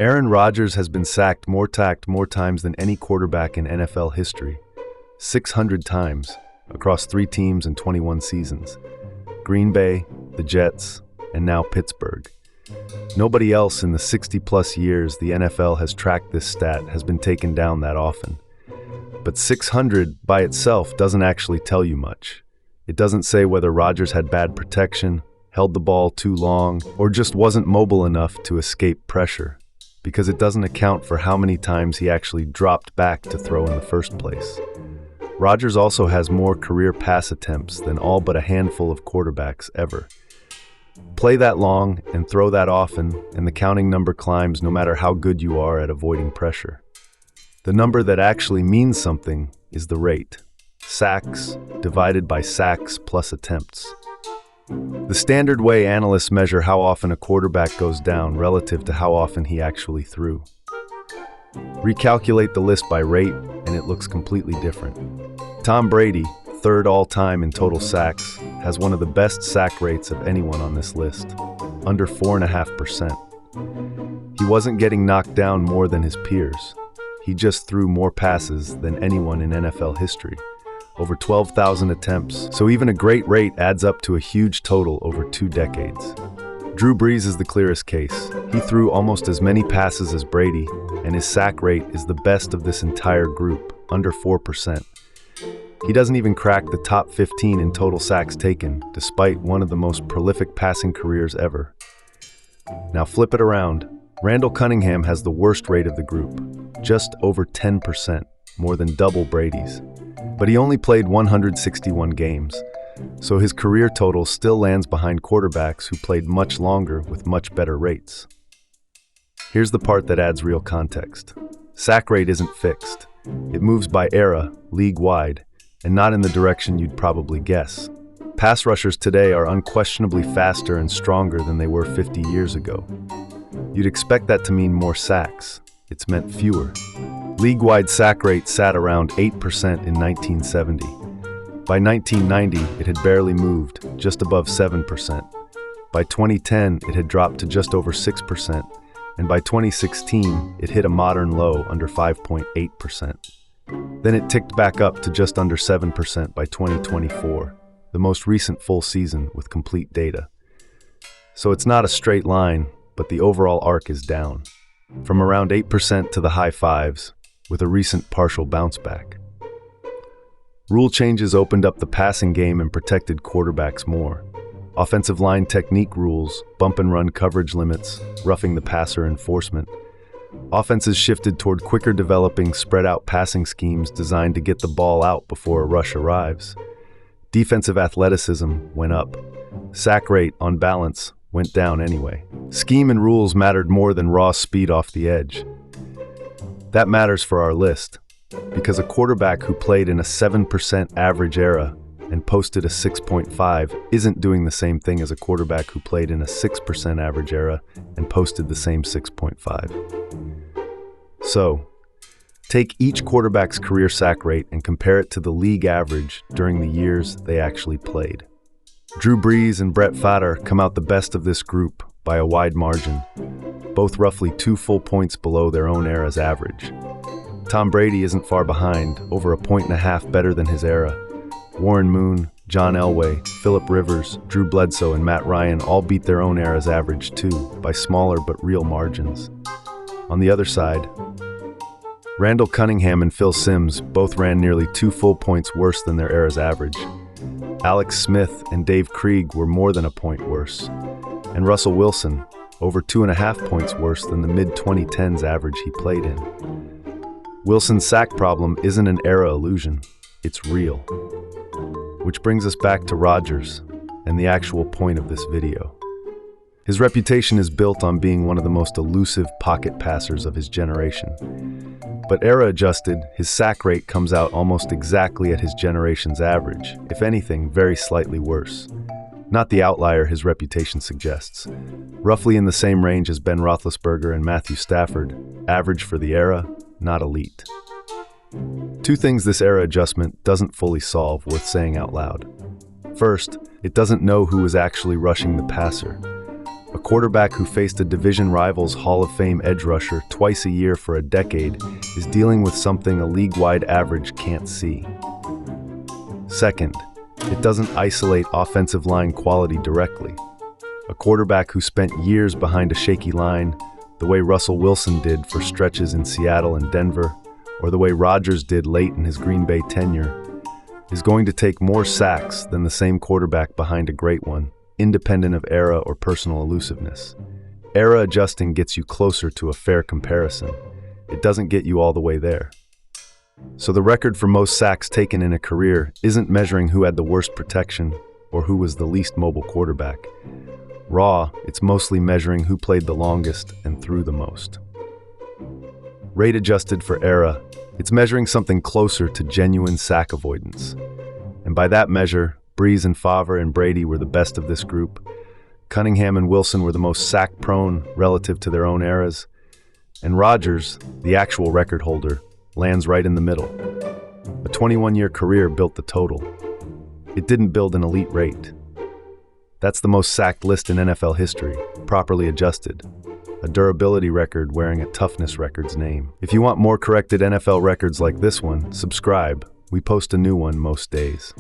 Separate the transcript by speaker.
Speaker 1: Aaron Rodgers has been sacked more times than any quarterback in NFL history. 600 times, across 3 teams and 21 seasons. Green Bay, the Jets, and now Pittsburgh. Nobody else in the 60-plus years the NFL has tracked this stat has been taken down that often. But 600 by itself doesn't actually tell you much. It doesn't say whether Rodgers had bad protection, held the ball too long, or just wasn't mobile enough to escape pressure, because it doesn't account for how many times he actually dropped back to throw in the first place. Rodgers also has more career pass attempts than all but a handful of quarterbacks ever. Play that long and throw that often, and the counting number climbs no matter how good you are at avoiding pressure. The number that actually means something is the rate. Sacks divided by sacks plus attempts. The standard way analysts measure how often a quarterback goes down relative to how often he actually threw. Recalculate the list by rate, and it looks completely different. Tom Brady, third all-time in total sacks, has one of the best sack rates of anyone on this list, under 4.5%. He wasn't getting knocked down more than his peers. He just threw more passes than anyone in NFL history. Over 12,000 attempts, so even a great rate adds up to a huge total over 2 decades. Drew Brees is the clearest case. He threw almost as many passes as Brady, and his sack rate is the best of this entire group, under 4%. He doesn't even crack the top 15 in total sacks taken, despite one of the most prolific passing careers ever. Now flip it around. Randall Cunningham has the worst rate of the group, just over 10%, more than double Brady's. But he only played 161 games, so his career total still lands behind quarterbacks who played much longer with much better rates. Here's the part that adds real context. Sack rate isn't fixed. It moves by era, league-wide, and not in the direction you'd probably guess. Pass rushers today are unquestionably faster and stronger than they were 50 years ago. You'd expect that to mean more sacks. It's meant fewer. League-wide sack rate sat around 8% in 1970. By 1990, it had barely moved, just above 7%. By 2010, it had dropped to just over 6%, and by 2016, it hit a modern low under 5.8%. Then it ticked back up to just under 7% by 2024, the most recent full season with complete data. So it's not a straight line, but the overall arc is down, from around 8% to the high 5s, with a recent partial bounce back. Rule changes opened up the passing game and protected quarterbacks more. Offensive line technique rules, bump and run coverage limits, roughing the passer enforcement. Offenses shifted toward quicker developing, spread-out passing schemes designed to get the ball out before a rush arrives. Defensive athleticism went up. Sack rate, on balance, went down anyway. Scheme and rules mattered more than raw speed off the edge. That matters for our list, because a quarterback who played in a 7% average era and posted a 6.5 isn't doing the same thing as a quarterback who played in a 6% average era and posted the same 6.5. So, take each quarterback's career sack rate and compare it to the league average during the years they actually played. Drew Brees and Brett Favre come out the best of this group by a wide margin, both roughly 2 full points below their own era's average. Tom Brady isn't far behind, over 1.5 points better than his era. Warren Moon, John Elway, Phillip Rivers, Drew Bledsoe, and Matt Ryan all beat their own era's average too, by smaller but real margins. On the other side, Randall Cunningham and Phil Simms both ran nearly 2 full points worse than their era's average. Alex Smith and Dave Krieg were more than a point worse. And Russell Wilson, over 2.5 points worse than the mid-2010s average he played in. Wilson's sack problem isn't an era illusion, it's real. Which brings us back to Rodgers and the actual point of this video. His reputation is built on being one of the most elusive pocket passers of his generation. But era-adjusted, his sack rate comes out almost exactly at his generation's average, if anything, very slightly worse. Not the outlier his reputation suggests. Roughly in the same range as Ben Roethlisberger and Matthew Stafford, average for the era, not elite. 2 things this era adjustment doesn't fully solve worth saying out loud. First, it doesn't know who is actually rushing the passer. A quarterback who faced a division rival's Hall of Fame edge rusher twice a year for a decade is dealing with something a league-wide average can't see. Second, it doesn't isolate offensive line quality directly. A quarterback who spent years behind a shaky line, the way Russell Wilson did for stretches in Seattle and Denver, or the way Rodgers did late in his Green Bay tenure, is going to take more sacks than the same quarterback behind a great one, independent of era or personal elusiveness. Era adjusting gets you closer to a fair comparison. It doesn't get you all the way there. So the record for most sacks taken in a career isn't measuring who had the worst protection or who was the least mobile quarterback. Raw, it's mostly measuring who played the longest and threw the most. Rate adjusted for era, it's measuring something closer to genuine sack avoidance. And by that measure, Brees and Favre and Brady were the best of this group. Cunningham and Wilson were the most sack-prone relative to their own eras. And Rodgers, the actual record holder, lands right in the middle. A 21-year career built the total. It didn't build an elite rate. That's the most sacked list in NFL history, properly adjusted. A durability record wearing a toughness record's name. If you want more corrected NFL records like this one, subscribe. We post a new one most days.